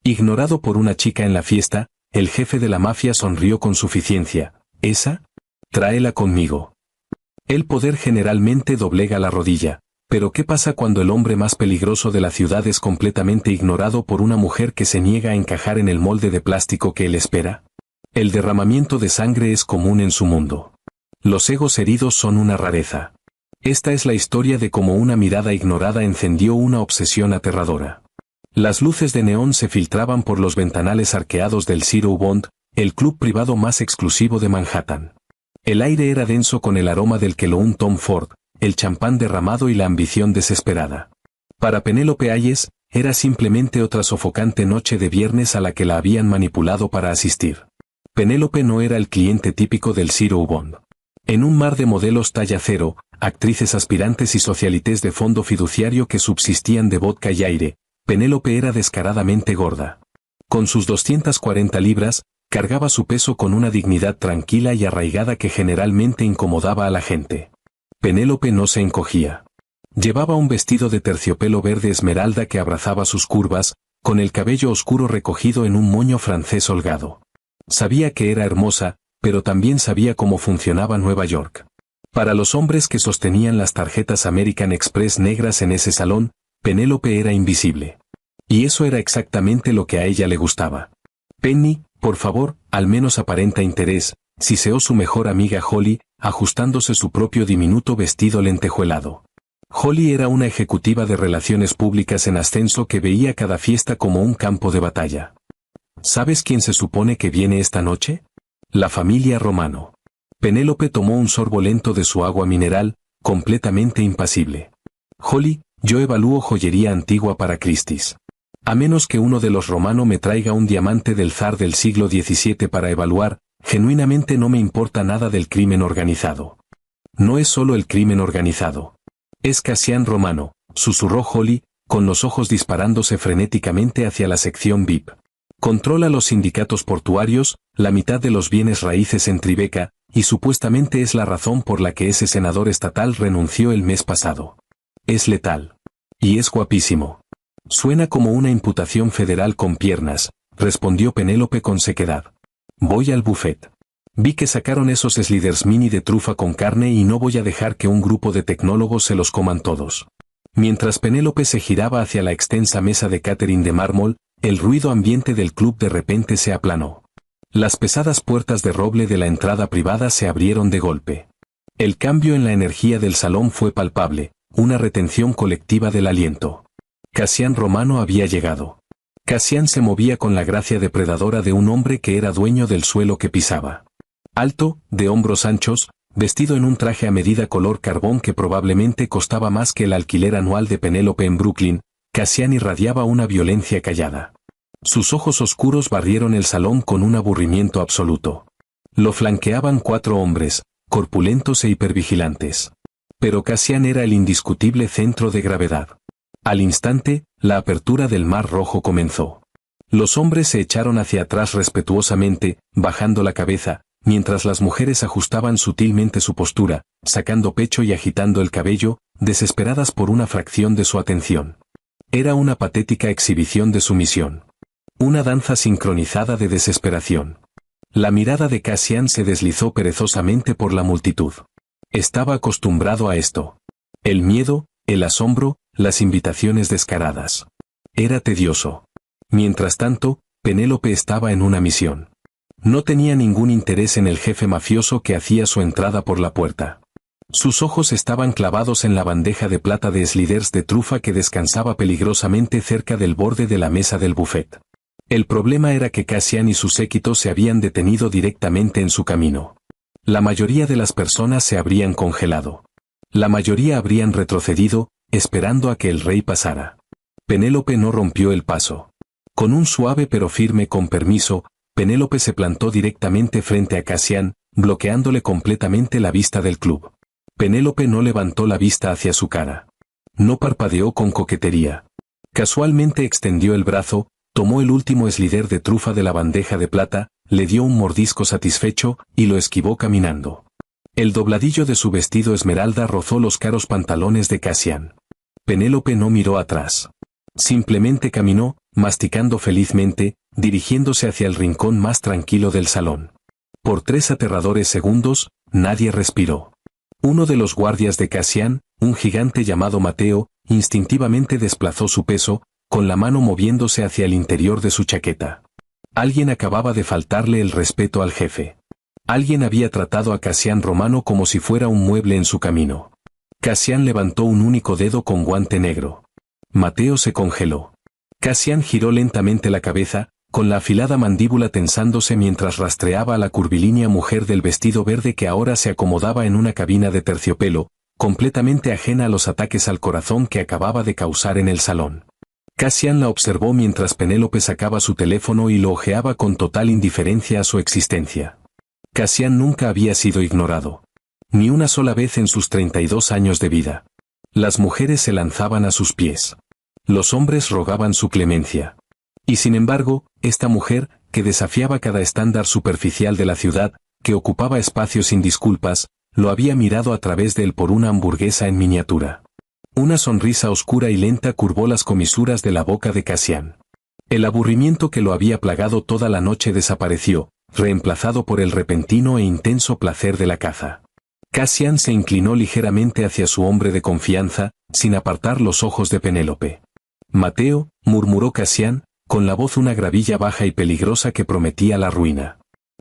Ignorado por una chica en la fiesta, el jefe de la mafia sonrió con suficiencia. ¿Esa? Tráela conmigo. El poder generalmente doblega la rodilla, pero ¿qué pasa cuando el hombre más peligroso de la ciudad es completamente ignorado por una mujer que se niega a encajar en el molde de plástico que él espera? El derramamiento de sangre es común en su mundo. Los egos heridos son una rareza. Esta es la historia de cómo una mirada ignorada encendió una obsesión aterradora. Las luces de neón se filtraban por los ventanales arqueados del Zero Bond, el club privado más exclusivo de Manhattan. El aire era denso con el aroma del Keloun Tom Ford, el champán derramado y la ambición desesperada. Para Penélope Hayes, era simplemente otra sofocante noche de viernes a la que la habían manipulado para asistir. Penélope no era el cliente típico del Zero Bond. En un mar de modelos talla cero, actrices aspirantes y socialites de fondo fiduciario que subsistían de vodka y aire, Penélope era descaradamente gorda. Con sus 240 libras, cargaba su peso con una dignidad tranquila y arraigada que generalmente incomodaba a la gente. Penélope no se encogía. Llevaba un vestido de terciopelo verde esmeralda que abrazaba sus curvas, con el cabello oscuro recogido en un moño francés holgado. Sabía que era hermosa, pero también sabía cómo funcionaba Nueva York. Para los hombres que sostenían las tarjetas American Express negras en ese salón, Penélope era invisible. Y eso era exactamente lo que a ella le gustaba. Penny, por favor, al menos aparenta interés, siseó su mejor amiga Holly, ajustándose su propio diminuto vestido lentejuelado. Holly era una ejecutiva de relaciones públicas en ascenso que veía cada fiesta como un campo de batalla. ¿Sabes quién se supone que viene esta noche? La familia Romano. Penélope tomó un sorbo lento de su agua mineral, completamente impasible. Holly, yo evalúo joyería antigua para Christie's. A menos que uno de los Romano me traiga un diamante del zar del siglo XVII para evaluar, genuinamente no me importa nada del crimen organizado. No es solo el crimen organizado. Es Cassian Romano, susurró Holly, con los ojos disparándose frenéticamente hacia la sección VIP. Controla los sindicatos portuarios, la mitad de los bienes raíces en Tribeca, y supuestamente es la razón por la que ese senador estatal renunció el mes pasado. Es letal. Y es guapísimo. Suena como una imputación federal con piernas, respondió Penélope con sequedad. Voy al buffet. Vi que sacaron esos sliders mini de trufa con carne y no voy a dejar que un grupo de tecnólogos se los coman todos. Mientras Penélope se giraba hacia la extensa mesa de catering de mármol, el ruido ambiente del club de repente se aplanó. Las pesadas puertas de roble de la entrada privada se abrieron de golpe. El cambio en la energía del salón fue palpable, una retención colectiva del aliento. Cassian Romano había llegado. Cassian se movía con la gracia depredadora de un hombre que era dueño del suelo que pisaba. Alto, de hombros anchos, vestido en un traje a medida color carbón que probablemente costaba más que el alquiler anual de Penélope en Brooklyn, Cassian irradiaba una violencia callada. Sus ojos oscuros barrieron el salón con un aburrimiento absoluto. Lo flanqueaban 4 hombres, corpulentos e hipervigilantes. Pero Cassian era el indiscutible centro de gravedad. Al instante, la apertura del Mar Rojo comenzó. Los hombres se echaron hacia atrás respetuosamente, bajando la cabeza, mientras las mujeres ajustaban sutilmente su postura, sacando pecho y agitando el cabello, desesperadas por una fracción de su atención. Era una patética exhibición de sumisión. Una danza sincronizada de desesperación. La mirada de Cassian se deslizó perezosamente por la multitud. Estaba acostumbrado a esto. El miedo, el asombro, las invitaciones descaradas. Era tedioso. Mientras tanto, Penélope estaba en una misión. No tenía ningún interés en el jefe mafioso que hacía su entrada por la puerta. Sus ojos estaban clavados en la bandeja de plata de sliders de trufa que descansaba peligrosamente cerca del borde de la mesa del buffet. El problema era que Cassian y su séquito se habían detenido directamente en su camino. La mayoría de las personas se habrían congelado. La mayoría habrían retrocedido, esperando a que el rey pasara. Penélope no rompió el paso. Con un suave pero firme con permiso, Penélope se plantó directamente frente a Cassian, bloqueándole completamente la vista del club. Penélope no levantó la vista hacia su cara. No parpadeó con coquetería. Casualmente extendió el brazo, tomó el último slider de trufa de la bandeja de plata, le dio un mordisco satisfecho, y lo esquivó caminando. El dobladillo de su vestido esmeralda rozó los caros pantalones de Cassian. Penélope no miró atrás. Simplemente caminó, masticando felizmente, dirigiéndose hacia el rincón más tranquilo del salón. Por 3 aterradores segundos, nadie respiró. Uno de los guardias de Cassian, un gigante llamado Mateo, instintivamente desplazó su peso, con la mano moviéndose hacia el interior de su chaqueta. Alguien acababa de faltarle el respeto al jefe. Alguien había tratado a Cassian Romano como si fuera un mueble en su camino. Cassian levantó un único dedo con guante negro. Mateo se congeló. Cassian giró lentamente la cabeza, con la afilada mandíbula tensándose mientras rastreaba a la curvilínea mujer del vestido verde que ahora se acomodaba en una cabina de terciopelo, completamente ajena a los ataques al corazón que acababa de causar en el salón. Cassian la observó mientras Penélope sacaba su teléfono y lo ojeaba con total indiferencia a su existencia. Cassian nunca había sido ignorado. Ni una sola vez en sus 32 años de vida. Las mujeres se lanzaban a sus pies. Los hombres rogaban su clemencia. Y sin embargo, esta mujer, que desafiaba cada estándar superficial de la ciudad, que ocupaba espacios sin disculpas, lo había mirado a través de él por una hamburguesa en miniatura. Una sonrisa oscura y lenta curvó las comisuras de la boca de Cassian. El aburrimiento que lo había plagado toda la noche desapareció, reemplazado por el repentino e intenso placer de la caza. Cassian se inclinó ligeramente hacia su hombre de confianza, sin apartar los ojos de Penélope. «Mateo», murmuró Cassian, con la voz una gravilla baja y peligrosa que prometía la ruina.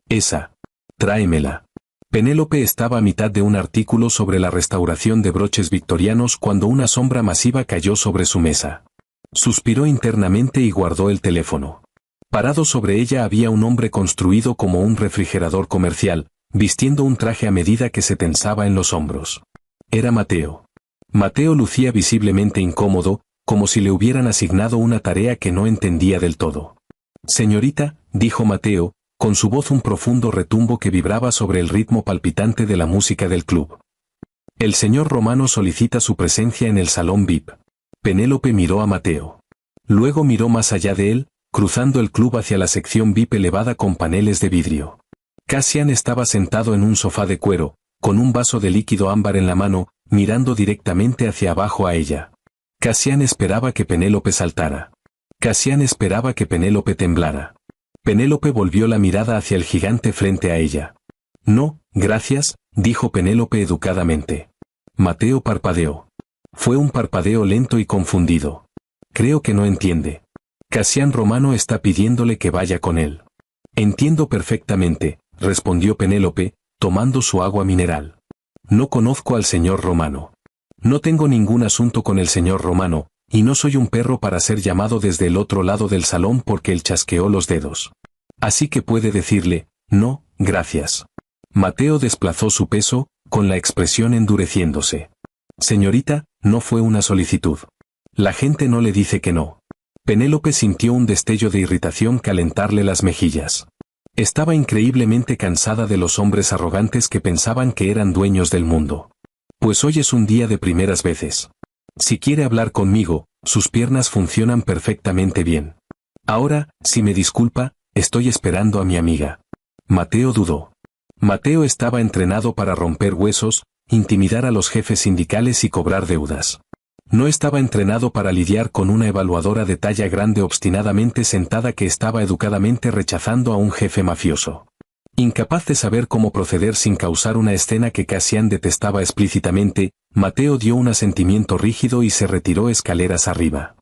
«Esa. Tráemela». Penélope estaba a mitad de un artículo sobre la restauración de broches victorianos cuando una sombra masiva cayó sobre su mesa. Suspiró internamente y guardó el teléfono. Parado sobre ella había un hombre construido como un refrigerador comercial, vistiendo un traje a medida que se tensaba en los hombros. Era Mateo. Mateo lucía visiblemente incómodo, como si le hubieran asignado una tarea que no entendía del todo. «Señorita», dijo Mateo, con su voz un profundo retumbo que vibraba sobre el ritmo palpitante de la música del club. «El señor Romano solicita su presencia en el salón VIP». Penélope miró a Mateo. Luego miró más allá de él, cruzando el club hacia la sección VIP elevada con paneles de vidrio. Cassian estaba sentado en un sofá de cuero, con un vaso de líquido ámbar en la mano, mirando directamente hacia abajo a ella. Cassian esperaba que Penélope saltara. Cassian esperaba que Penélope temblara. Penélope volvió la mirada hacia el gigante frente a ella. «No, gracias», dijo Penélope educadamente. Mateo parpadeó. Fue un parpadeo lento y confundido. «Creo que no entiende. Cassian Romano está pidiéndole que vaya con él». «Entiendo perfectamente», respondió Penélope, tomando su agua mineral. «No conozco al señor Romano. No tengo ningún asunto con el señor Romano, y no soy un perro para ser llamado desde el otro lado del salón porque él chasqueó los dedos. Así que puede decirle, no, gracias». Mateo desplazó su peso, con la expresión endureciéndose. «Señorita, no fue una solicitud. La gente no le dice que no». Penélope sintió un destello de irritación calentarle las mejillas. Estaba increíblemente cansada de los hombres arrogantes que pensaban que eran dueños del mundo. «Pues hoy es un día de primeras veces. Si quiere hablar conmigo, sus piernas funcionan perfectamente bien. Ahora, si me disculpa, estoy esperando a mi amiga». Mateo dudó. Mateo estaba entrenado para romper huesos, intimidar a los jefes sindicales y cobrar deudas. No estaba entrenado para lidiar con una evaluadora de talla grande obstinadamente sentada que estaba educadamente rechazando a un jefe mafioso. Incapaz de saber cómo proceder sin causar una escena que Cassian detestaba explícitamente, Mateo dio un asentimiento rígido y se retiró escaleras arriba.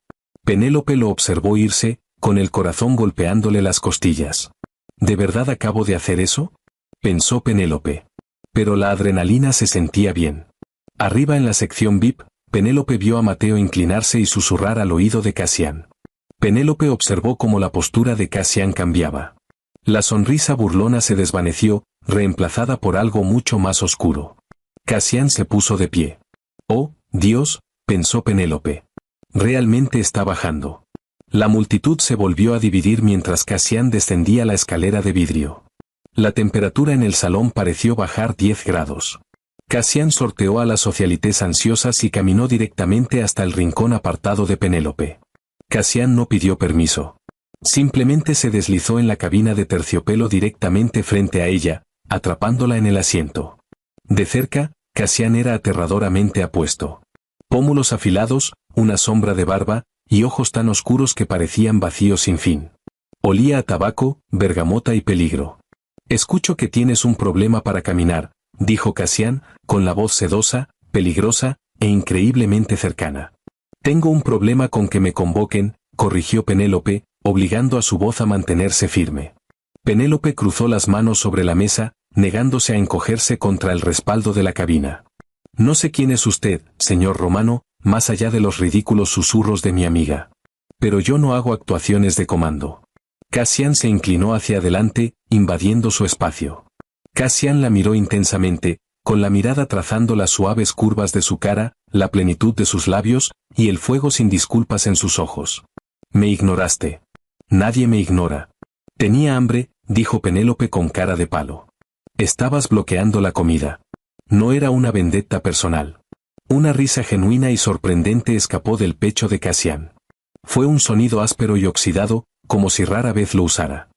Penélope lo observó irse, con el corazón golpeándole las costillas. ¿De verdad acabo de hacer eso?, pensó Penélope. Pero la adrenalina se sentía bien. Arriba en la sección VIP, Penélope vio a Mateo inclinarse y susurrar al oído de Cassian. Penélope observó cómo la postura de Cassian cambiaba. La sonrisa burlona se desvaneció, reemplazada por algo mucho más oscuro. Cassian se puso de pie. «Oh, Dios», pensó Penélope. «Realmente está bajando». La multitud se volvió a dividir mientras Cassian descendía la escalera de vidrio. La temperatura en el salón pareció bajar 10 grados. Cassian sorteó a las socialites ansiosas y caminó directamente hasta el rincón apartado de Penélope. Cassian no pidió permiso. Simplemente se deslizó en la cabina de terciopelo directamente frente a ella, atrapándola en el asiento. De cerca, Cassian era aterradoramente apuesto. Pómulos afilados, una sombra de barba, y ojos tan oscuros que parecían vacíos sin fin. Olía a tabaco, bergamota y peligro. Escucho que tienes un problema para caminar, dijo Cassian, con la voz sedosa, peligrosa, e increíblemente cercana. Tengo un problema con que me convoquen, corrigió Penélope, obligando a su voz a mantenerse firme. Penélope cruzó las manos sobre la mesa, negándose a encogerse contra el respaldo de la cabina. No sé quién es usted, señor Romano, más allá de los ridículos susurros de mi amiga. Pero yo no hago actuaciones de comando. Cassian se inclinó hacia adelante, invadiendo su espacio. Cassian la miró intensamente, con la mirada trazando las suaves curvas de su cara, la plenitud de sus labios, y el fuego sin disculpas en sus ojos. Me ignoraste. Nadie me ignora. Tenía hambre, dijo Penélope con cara de palo. Estabas bloqueando la comida. No era una vendetta personal. Una risa genuina y sorprendente escapó del pecho de Cassian. Fue un sonido áspero y oxidado, como si rara vez lo usara.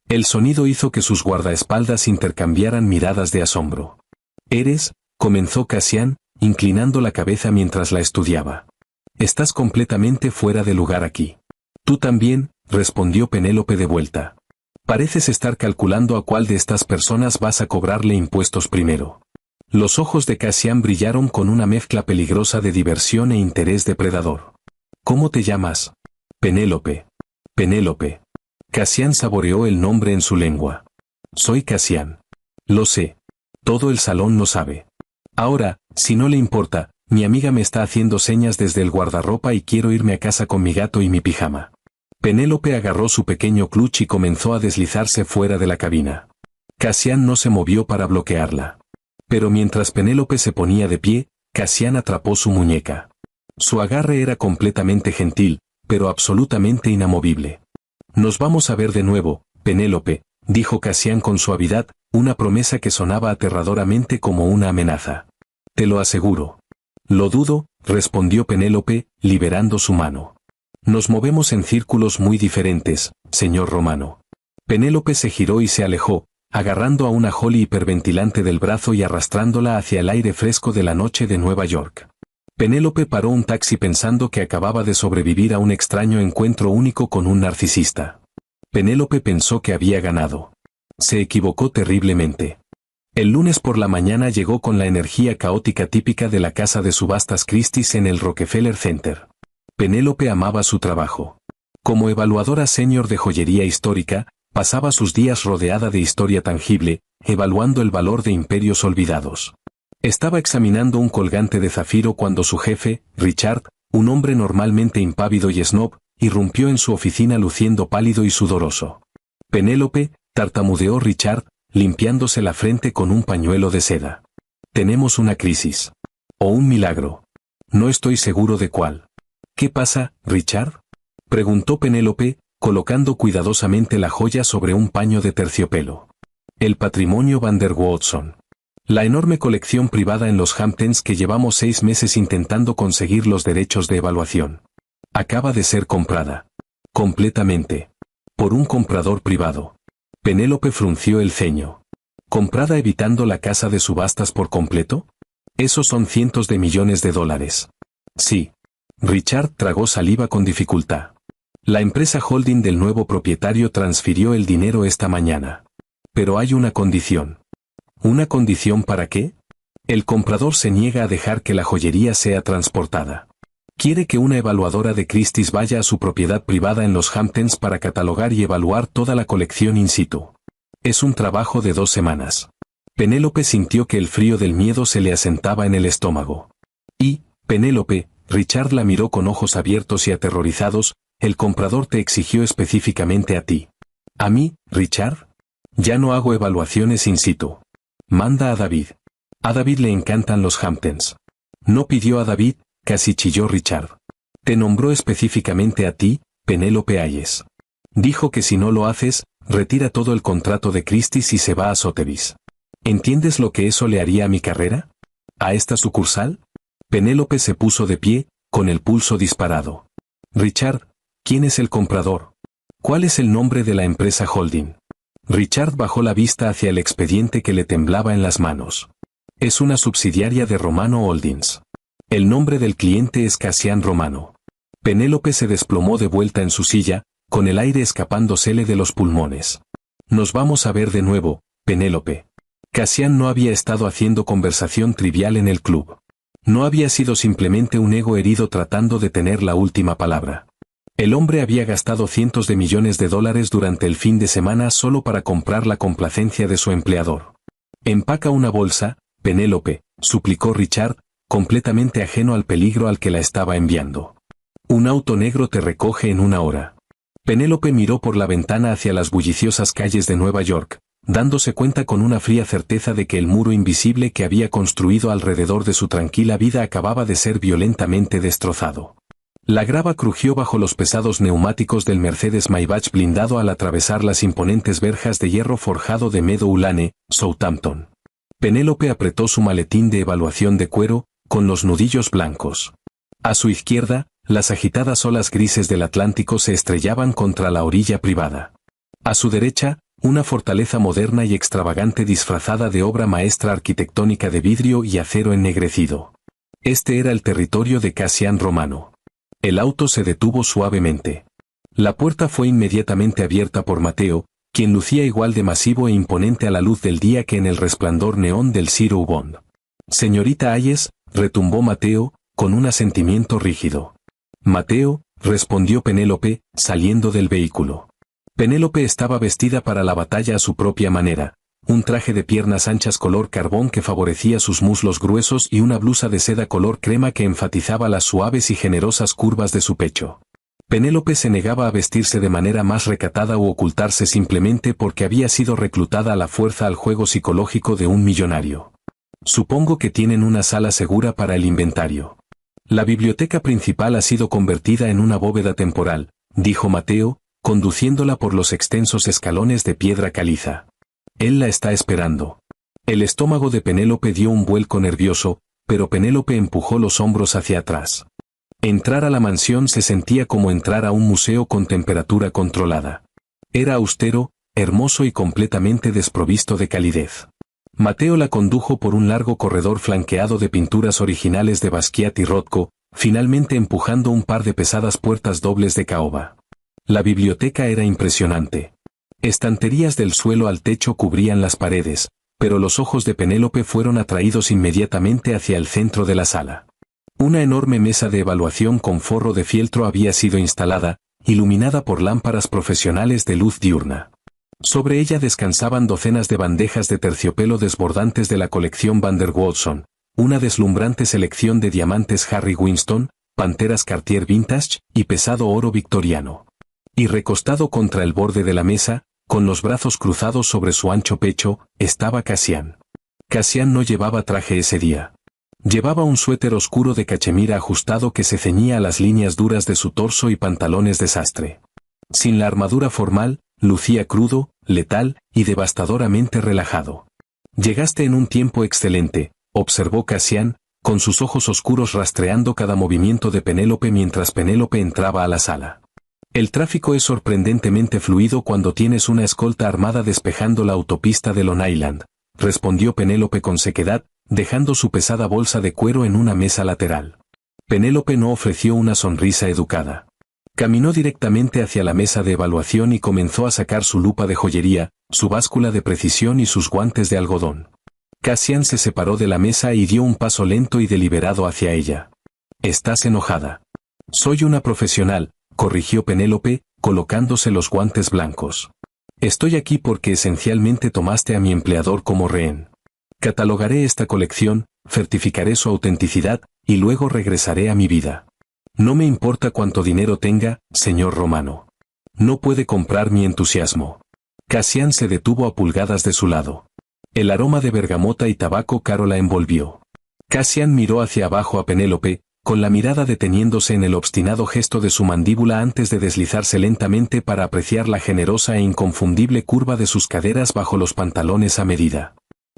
El sonido hizo que sus guardaespaldas intercambiaran miradas de asombro. Comenzó Cassian, inclinando la cabeza mientras la estudiaba. Estás completamente fuera de lugar aquí. Tú también, respondió Penélope de vuelta. Pareces estar calculando a cuál de estas personas vas a cobrarle impuestos primero. Los ojos de Cassian brillaron con una mezcla peligrosa de diversión e interés depredador. ¿Cómo te llamas? Penélope. Penélope. Cassian saboreó el nombre en su lengua. Soy Cassian. Lo sé. Todo el salón lo sabe. Ahora, si no le importa, mi amiga me está haciendo señas desde el guardarropa y quiero irme a casa con mi gato y mi pijama. Penélope agarró su pequeño clutch y comenzó a deslizarse fuera de la cabina. Cassian no se movió para bloquearla. Pero mientras Penélope se ponía de pie, Cassian atrapó su muñeca. Su agarre era completamente gentil, pero absolutamente inamovible. Nos vamos a ver de nuevo, Penélope, dijo Cassian con suavidad, una promesa que sonaba aterradoramente como una amenaza. Te lo aseguro. Lo dudo, respondió Penélope, liberando su mano. Nos movemos en círculos muy diferentes, señor Romano. Penélope se giró y se alejó, agarrando a una Holly hiperventilante del brazo y arrastrándola hacia el aire fresco de la noche de Nueva York. Penélope paró un taxi pensando que acababa de sobrevivir a un extraño encuentro único con un narcisista. Penélope pensó que había ganado. Se equivocó terriblemente. El lunes por la mañana llegó con la energía caótica típica de la casa de subastas Christie's en el Rockefeller Center. Penélope amaba su trabajo. Como evaluadora senior de joyería histórica, pasaba sus días rodeada de historia tangible, evaluando el valor de imperios olvidados. Estaba examinando un colgante de zafiro cuando su jefe, Richard, un hombre normalmente impávido y snob, irrumpió en su oficina luciendo pálido y sudoroso. Penélope, tartamudeó Richard, limpiándose la frente con un pañuelo de seda. Tenemos una crisis. O un milagro. No estoy seguro de cuál. ¿Qué pasa, Richard? Preguntó Penélope, colocando cuidadosamente la joya sobre un paño de terciopelo. El patrimonio Van der Woodson. La enorme colección privada en los Hamptons que llevamos 6 meses intentando conseguir los derechos de evaluación. Acaba de ser comprada. Completamente. Por un comprador privado. Penélope frunció el ceño. ¿Comprada evitando la casa de subastas por completo? Esos son cientos de millones de dólares. Sí. Richard tragó saliva con dificultad. La empresa holding del nuevo propietario transfirió el dinero esta mañana. Pero hay una condición. ¿Una condición para qué? El comprador se niega a dejar que la joyería sea transportada. Quiere que una evaluadora de Christie's vaya a su propiedad privada en los Hamptons para catalogar y evaluar toda la colección in situ. Es un trabajo de 2 semanas. Penélope sintió que el frío del miedo se le asentaba en el estómago. Y, Penélope, Richard la miró con ojos abiertos y aterrorizados, el comprador te exigió específicamente a ti. ¿A mí, Richard? Ya no hago evaluaciones in situ. Manda a David. A David le encantan los Hamptons. No pidió a David, casi chilló Richard. Te nombró específicamente a ti, Penélope Hayes. Dijo que si no lo haces, retira todo el contrato de Christie's y se va a Sotheby's. ¿Entiendes lo que eso le haría a mi carrera? ¿A esta sucursal? Penélope se puso de pie, con el pulso disparado. Richard, ¿quién es el comprador? ¿Cuál es el nombre de la empresa holding? Richard bajó la vista hacia el expediente que le temblaba en las manos. Es una subsidiaria de Romano Holdings. El nombre del cliente es Cassian Romano. Penélope se desplomó de vuelta en su silla, con el aire escapándosele de los pulmones. Nos vamos a ver de nuevo, Penélope. Cassian no había estado haciendo conversación trivial en el club. No había sido simplemente un ego herido tratando de tener la última palabra. El hombre había gastado cientos de millones de dólares durante el fin de semana solo para comprar la complacencia de su empleador. Empaca una bolsa, Penélope, suplicó Richard, completamente ajeno al peligro al que la estaba enviando. Un auto negro te recoge en 1 hora. Penélope miró por la ventana hacia las bulliciosas calles de Nueva York, dándose cuenta con una fría certeza de que el muro invisible que había construido alrededor de su tranquila vida acababa de ser violentamente destrozado. La grava crujió bajo los pesados neumáticos del Mercedes Maybach blindado al atravesar las imponentes verjas de hierro forjado de Meadow Lane, Southampton. Penélope apretó su maletín de evaluación de cuero, con los nudillos blancos. A su izquierda, las agitadas olas grises del Atlántico se estrellaban contra la orilla privada. A su derecha, una fortaleza moderna y extravagante disfrazada de obra maestra arquitectónica de vidrio y acero ennegrecido. Este era el territorio de Cassian Romano. El auto se detuvo suavemente. La puerta fue inmediatamente abierta por Mateo, quien lucía igual de masivo e imponente a la luz del día que en el resplandor neón del Zero Bond. Señorita Hayes, retumbó Mateo, con un asentimiento rígido. Mateo, respondió Penélope, saliendo del vehículo. Penélope estaba vestida para la batalla a su propia manera, un traje de piernas anchas color carbón que favorecía sus muslos gruesos y una blusa de seda color crema que enfatizaba las suaves y generosas curvas de su pecho. Penélope se negaba a vestirse de manera más recatada o ocultarse simplemente porque había sido reclutada a la fuerza al juego psicológico de un millonario. Supongo que tienen una sala segura para el inventario. La biblioteca principal ha sido convertida en una bóveda temporal, dijo Mateo, conduciéndola por los extensos escalones de piedra caliza. Él la está esperando. El estómago de Penélope dio un vuelco nervioso, pero Penélope empujó los hombros hacia atrás. Entrar a la mansión se sentía como entrar a un museo con temperatura controlada. Era austero, hermoso y completamente desprovisto de calidez. Mateo la condujo por un largo corredor flanqueado de pinturas originales de Basquiat y Rothko, finalmente empujando un par de pesadas puertas dobles de caoba. La biblioteca era impresionante. Estanterías del suelo al techo cubrían las paredes, pero los ojos de Penélope fueron atraídos inmediatamente hacia el centro de la sala. Una enorme mesa de evaluación con forro de fieltro había sido instalada, iluminada por lámparas profesionales de luz diurna. Sobre ella descansaban docenas de bandejas de terciopelo desbordantes de la colección Van der Woodson, una deslumbrante selección de diamantes Harry Winston, panteras Cartier Vintage y pesado oro victoriano. Y recostado contra el borde de la mesa, con los brazos cruzados sobre su ancho pecho, estaba Cassian. Cassian no llevaba traje ese día. Llevaba un suéter oscuro de cachemira ajustado que se ceñía a las líneas duras de su torso y pantalones de sastre. Sin la armadura formal, lucía crudo, letal y devastadoramente relajado. Llegaste en un tiempo excelente, observó Cassian, con sus ojos oscuros rastreando cada movimiento de Penélope mientras Penélope entraba a la sala. El tráfico es sorprendentemente fluido cuando tienes una escolta armada despejando la autopista de Long Island, respondió Penélope con sequedad, dejando su pesada bolsa de cuero en una mesa lateral. Penélope no ofreció una sonrisa educada. Caminó directamente hacia la mesa de evaluación y comenzó a sacar su lupa de joyería, su báscula de precisión y sus guantes de algodón. Cassian se separó de la mesa y dio un paso lento y deliberado hacia ella. «Estás enojada». «Soy una profesional», corrigió Penélope, colocándose los guantes blancos. «Estoy aquí porque esencialmente tomaste a mi empleador como rehén. Catalogaré esta colección, certificaré su autenticidad, y luego regresaré a mi vida. No me importa cuánto dinero tenga, señor Romano. No puede comprar mi entusiasmo». Cassian se detuvo a pulgadas de su lado. El aroma de bergamota y tabaco caro la envolvió. Cassian miró hacia abajo a Penélope, con la mirada deteniéndose en el obstinado gesto de su mandíbula antes de deslizarse lentamente para apreciar la generosa e inconfundible curva de sus caderas bajo los pantalones a medida.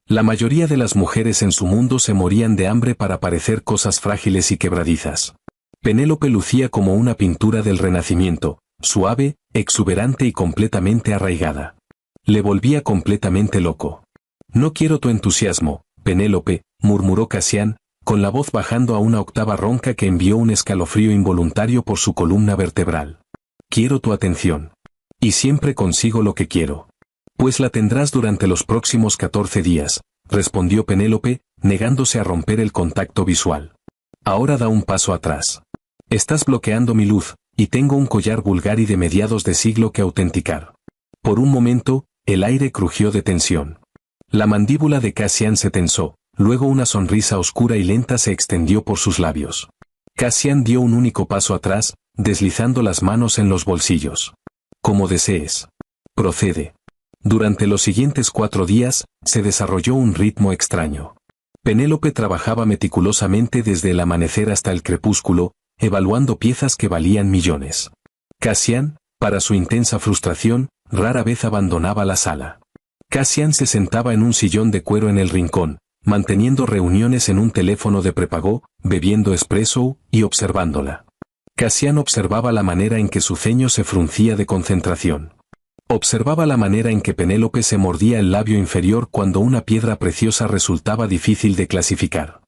La mayoría de las mujeres en su mundo se morían de hambre para parecer cosas frágiles y quebradizas. Penélope lucía como una pintura del Renacimiento, suave, exuberante y completamente arraigada. Le volvía completamente loco. «No quiero tu entusiasmo, Penélope», murmuró Cassian, con la voz bajando a una octava ronca que envió un escalofrío involuntario por su columna vertebral. Quiero tu atención. Y siempre consigo lo que quiero. Pues la tendrás durante los próximos 14 días, respondió Penélope, negándose a romper el contacto visual. Ahora da un paso atrás. Estás bloqueando mi luz, y tengo un collar vulgar y de mediados de siglo que autenticar. Por un momento, el aire crujió de tensión. La mandíbula de Cassian se tensó, luego una sonrisa oscura y lenta se extendió por sus labios. Cassian dio un único paso atrás, deslizando las manos en los bolsillos. Como desees. Procede. Durante los siguientes 4 días, se desarrolló un ritmo extraño. Penélope trabajaba meticulosamente desde el amanecer hasta el crepúsculo, evaluando piezas que valían millones. Cassian, para su intensa frustración, rara vez abandonaba la sala. Cassian se sentaba en un sillón de cuero en el rincón, manteniendo reuniones en un teléfono de prepago, bebiendo espresso y observándola. Cassian observaba la manera en que su ceño se fruncía de concentración. Observaba la manera en que Penélope se mordía el labio inferior cuando una piedra preciosa resultaba difícil de clasificar.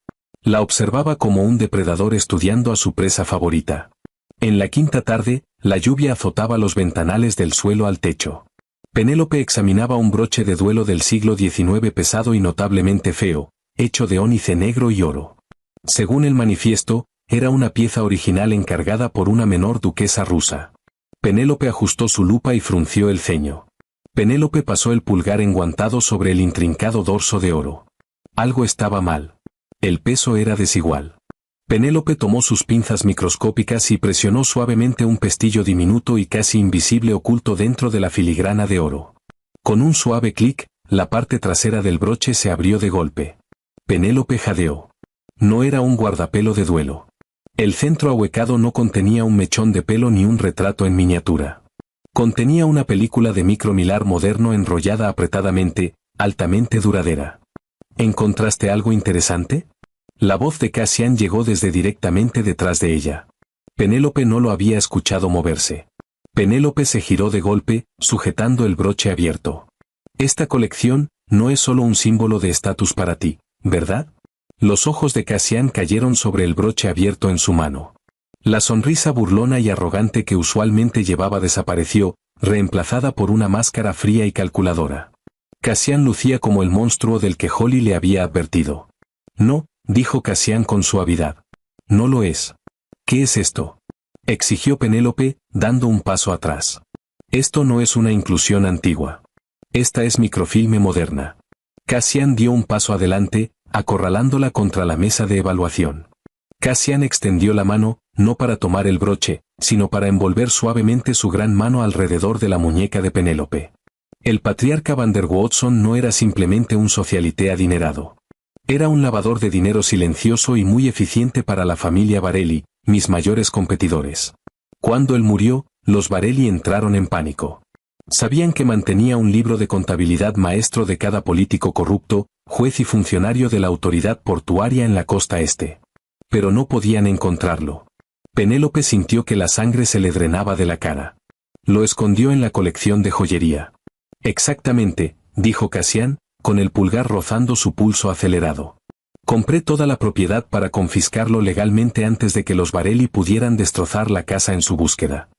La observaba como un depredador estudiando a su presa favorita. En la quinta tarde, la lluvia azotaba los ventanales del suelo al techo. Penélope examinaba un broche de duelo del siglo XIX pesado y notablemente feo, hecho de ónice negro y oro. Según el manifiesto, era una pieza original encargada por una menor duquesa rusa. Penélope ajustó su lupa y frunció el ceño. Penélope pasó el pulgar enguantado sobre el intrincado dorso de oro. Algo estaba mal. El peso era desigual. Penélope tomó sus pinzas microscópicas y presionó suavemente un pestillo diminuto y casi invisible oculto dentro de la filigrana de oro. Con un suave clic, la parte trasera del broche se abrió de golpe. Penélope jadeó. No era un guardapelo de duelo. El centro ahuecado no contenía un mechón de pelo ni un retrato en miniatura. Contenía una película de micromilar moderno enrollada apretadamente, altamente duradera. ¿Encontraste algo interesante? La voz de Cassian llegó desde directamente detrás de ella. Penélope no lo había escuchado moverse. Penélope se giró de golpe, sujetando el broche abierto. Esta colección no es solo un símbolo de estatus para ti, ¿verdad? Los ojos de Cassian cayeron sobre el broche abierto en su mano. La sonrisa burlona y arrogante que usualmente llevaba desapareció, reemplazada por una máscara fría y calculadora. Cassian lucía como el monstruo del que Holly le había advertido. No, dijo Cassian con suavidad. No lo es. ¿Qué es esto? Exigió Penélope, dando un paso atrás. Esto no es una inclusión antigua. Esta es microfilme moderna. Cassian dio un paso adelante, acorralándola contra la mesa de evaluación. Cassian extendió la mano, no para tomar el broche, sino para envolver suavemente su gran mano alrededor de la muñeca de Penélope. El patriarca Van der Woodson no era simplemente un socialité adinerado. Era un lavador de dinero silencioso y muy eficiente para la familia Varelli, mis mayores competidores. Cuando él murió, los Varelli entraron en pánico. Sabían que mantenía un libro de contabilidad maestro de cada político corrupto, juez y funcionario de la autoridad portuaria en la costa este. Pero no podían encontrarlo. Penélope sintió que la sangre se le drenaba de la cara. Lo escondió en la colección de joyería. Exactamente, dijo Cassian, con el pulgar rozando su pulso acelerado. Compré toda la propiedad para confiscarlo legalmente antes de que los Varelli pudieran destrozar la casa en su búsqueda.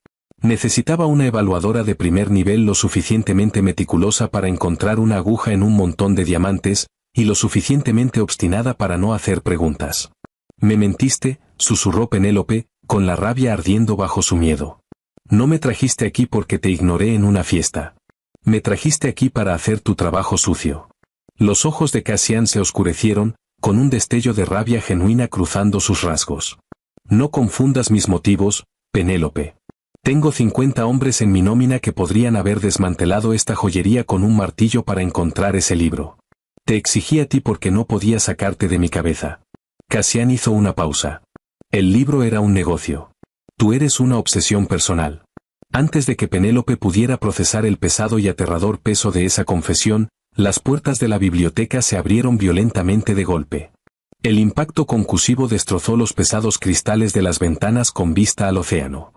Necesitaba una evaluadora de primer nivel lo suficientemente meticulosa para encontrar una aguja en un montón de diamantes, y lo suficientemente obstinada para no hacer preguntas. Me mentiste, susurró Penélope, con la rabia ardiendo bajo su miedo. No me trajiste aquí porque te ignoré en una fiesta. Me trajiste aquí para hacer tu trabajo sucio. Los ojos de Cassian se oscurecieron, con un destello de rabia genuina cruzando sus rasgos. No confundas mis motivos, Penélope. Tengo 50 hombres en mi nómina que podrían haber desmantelado esta joyería con un martillo para encontrar ese libro. Te exigí a ti porque no podía sacarte de mi cabeza. Cassian hizo una pausa. El libro era un negocio. Tú eres una obsesión personal. Antes de que Penélope pudiera procesar el pesado y aterrador peso de esa confesión, las puertas de la biblioteca se abrieron violentamente de golpe. El impacto concusivo destrozó los pesados cristales de las ventanas con vista al océano.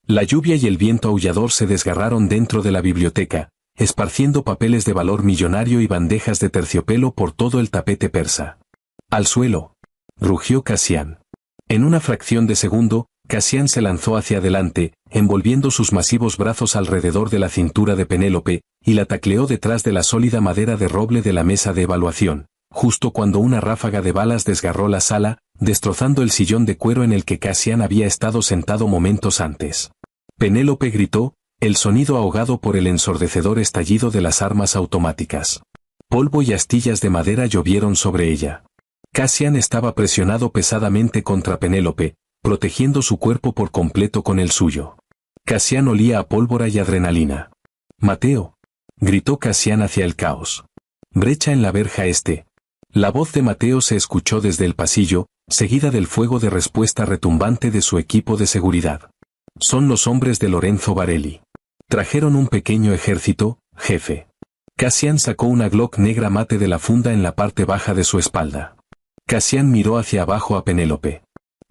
La lluvia y el viento aullador se desgarraron dentro de la biblioteca, esparciendo papeles de valor millonario y bandejas de terciopelo por todo el tapete persa. Al suelo. rugió Cassian. En una fracción de segundo, Cassian se lanzó hacia adelante, envolviendo sus masivos brazos alrededor de la cintura de Penélope, y la tacleó detrás de la sólida madera de roble de la mesa de evaluación, justo cuando una ráfaga de balas desgarró la sala, destrozando el sillón de cuero en el que Cassian había estado sentado momentos antes. Penélope gritó, el sonido ahogado por el ensordecedor estallido de las armas automáticas. Polvo y astillas de madera llovieron sobre ella. Cassian estaba presionado pesadamente contra Penélope, protegiendo su cuerpo por completo con el suyo. Cassian olía a pólvora y adrenalina. «Mateo», gritó Cassian hacia el caos. «Brecha en la verja este». La voz de Mateo se escuchó desde el pasillo, seguida del fuego de respuesta retumbante de su equipo de seguridad. «Son los hombres de Lorenzo Varelli. Trajeron un pequeño ejército, jefe». Cassian sacó una Glock negra mate de la funda en la parte baja de su espalda. Cassian miró hacia abajo a Penélope.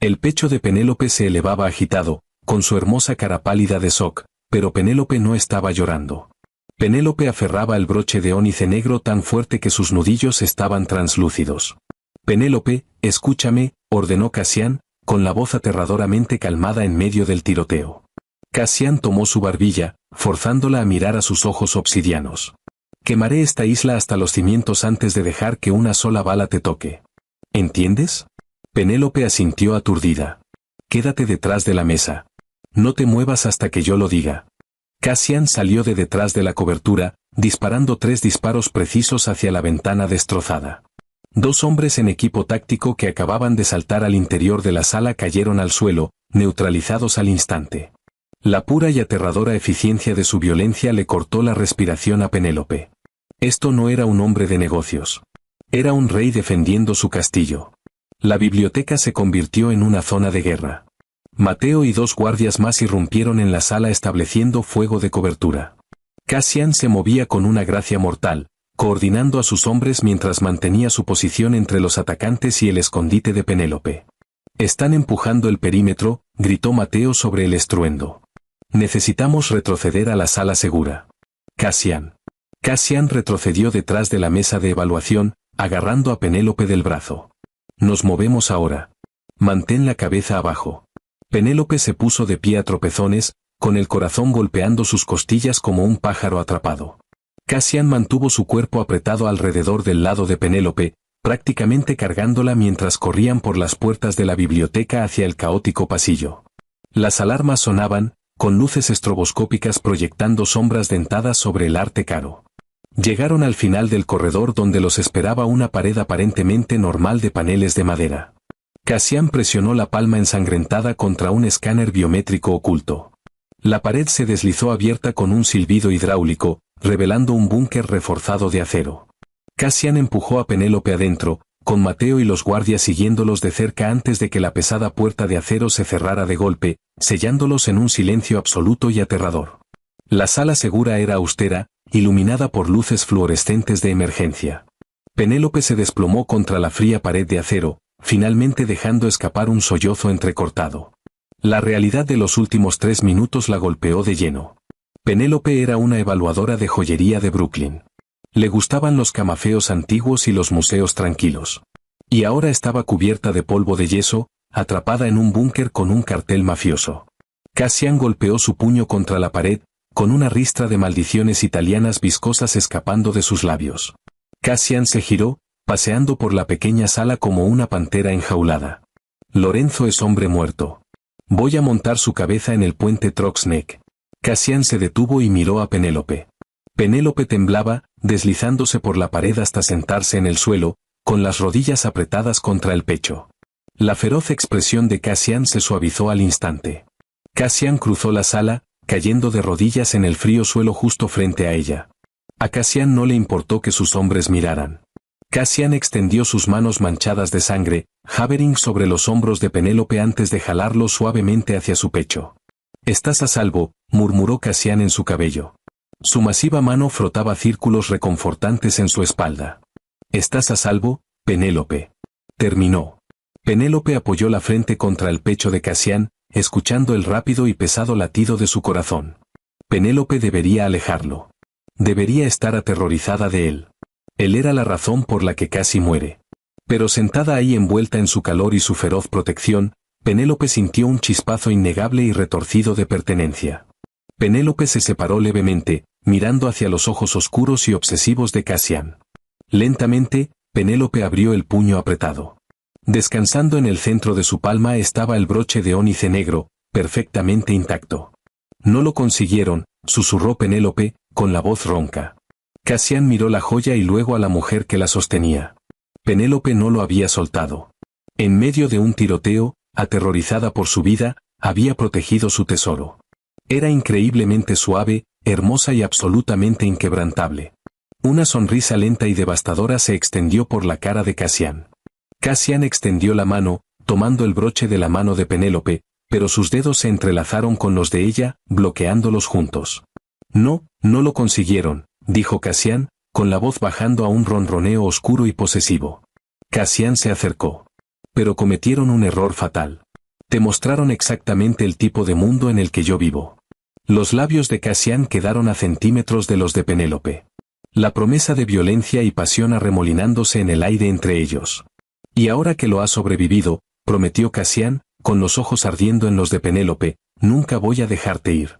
El pecho de Penélope se elevaba agitado, con su hermosa cara pálida de shock, pero Penélope no estaba llorando. Penélope aferraba el broche de ónice negro tan fuerte que sus nudillos estaban translúcidos. «Penélope, escúchame», ordenó Cassian, con la voz aterradoramente calmada en medio del tiroteo. Cassian tomó su barbilla, forzándola a mirar a sus ojos obsidianos. «Quemaré esta isla hasta los cimientos antes de dejar que una sola bala te toque. ¿Entiendes?» Penélope asintió aturdida. «Quédate detrás de la mesa. No te muevas hasta que yo lo diga». Cassian salió de detrás de la cobertura, disparando 3 disparos precisos hacia la ventana destrozada. 2 hombres en equipo táctico que acababan de saltar al interior de la sala cayeron al suelo, neutralizados al instante. La pura y aterradora eficiencia de su violencia le cortó la respiración a Penélope. Esto no era un hombre de negocios. Era un rey defendiendo su castillo. La biblioteca se convirtió en una zona de guerra. Mateo y 2 guardias más irrumpieron en la sala estableciendo fuego de cobertura. Cassian se movía con una gracia mortal, coordinando a sus hombres mientras mantenía su posición entre los atacantes y el escondite de Penélope. «Están empujando el perímetro», gritó Mateo sobre el estruendo. «Necesitamos retroceder a la sala segura». Cassian. Cassian retrocedió detrás de la mesa de evaluación, agarrando a Penélope del brazo. «Nos movemos ahora. Mantén la cabeza abajo». Penélope se puso de pie a tropezones, con el corazón golpeando sus costillas como un pájaro atrapado. Cassian mantuvo su cuerpo apretado alrededor del lado de Penélope, prácticamente cargándola mientras corrían por las puertas de la biblioteca hacia el caótico pasillo. Las alarmas sonaban, con luces estroboscópicas proyectando sombras dentadas sobre el arte caro. Llegaron al final del corredor donde los esperaba una pared aparentemente normal de paneles de madera. Cassian presionó la palma ensangrentada contra un escáner biométrico oculto. La pared se deslizó abierta con un silbido hidráulico, revelando un búnker reforzado de acero. Cassian empujó a Penélope adentro, con Mateo y los guardias siguiéndolos de cerca antes de que la pesada puerta de acero se cerrara de golpe, sellándolos en un silencio absoluto y aterrador. La sala segura era austera, iluminada por luces fluorescentes de emergencia. Penélope se desplomó contra la fría pared de acero, finalmente dejando escapar un sollozo entrecortado. La realidad de los últimos 3 minutos la golpeó de lleno. Penélope era una evaluadora de joyería de Brooklyn. Le gustaban los camafeos antiguos y los museos tranquilos. Y ahora estaba cubierta de polvo de yeso, atrapada en un búnker con un cartel mafioso. Cassian golpeó su puño contra la pared, con una ristra de maldiciones italianas viscosas escapando de sus labios. Cassian se giró, paseando por la pequeña sala como una pantera enjaulada. Lorenzo es hombre muerto. Voy a montar su cabeza en el puente Troxneck. Cassian se detuvo y miró a Penélope. Penélope temblaba, deslizándose por la pared hasta sentarse en el suelo, con las rodillas apretadas contra el pecho. La feroz expresión de Cassian se suavizó al instante. Cassian cruzó la sala, cayendo de rodillas en el frío suelo justo frente a ella. A Cassian no le importó que sus hombres miraran. Cassian extendió sus manos manchadas de sangre, hovering sobre los hombros de Penélope antes de jalarlo suavemente hacia su pecho. «Estás a salvo», murmuró Cassian en su cabello. Su masiva mano frotaba círculos reconfortantes en su espalda. «¿Estás a salvo, Penélope?» Terminó. Penélope apoyó la frente contra el pecho de Cassian, escuchando el rápido y pesado latido de su corazón. Penélope debería alejarlo. Debería estar aterrorizada de él. Él era la razón por la que casi muere. Pero sentada ahí envuelta en su calor y su feroz protección, Penélope sintió un chispazo innegable y retorcido de pertenencia. Penélope se separó levemente, mirando hacia los ojos oscuros y obsesivos de Cassian. Lentamente, Penélope abrió el puño apretado. Descansando en el centro de su palma estaba el broche de ónice negro, perfectamente intacto. No lo consiguieron, susurró Penélope, con la voz ronca. Cassian miró la joya y luego a la mujer que la sostenía. Penélope no lo había soltado. En medio de un tiroteo, aterrorizada por su vida, había protegido su tesoro. Era increíblemente suave, hermosa y absolutamente inquebrantable. Una sonrisa lenta y devastadora se extendió por la cara de Cassian. Cassian extendió la mano, tomando el broche de la mano de Penélope, pero sus dedos se entrelazaron con los de ella, bloqueándolos juntos. No, no lo consiguieron, dijo Cassian, con la voz bajando a un ronroneo oscuro y posesivo. Cassian se acercó. Pero cometieron un error fatal. Te mostraron exactamente el tipo de mundo en el que yo vivo. Los labios de Cassian quedaron a centímetros de los de Penélope. La promesa de violencia y pasión arremolinándose en el aire entre ellos. Y ahora que lo has sobrevivido, prometió Cassian, con los ojos ardiendo en los de Penélope, nunca voy a dejarte ir.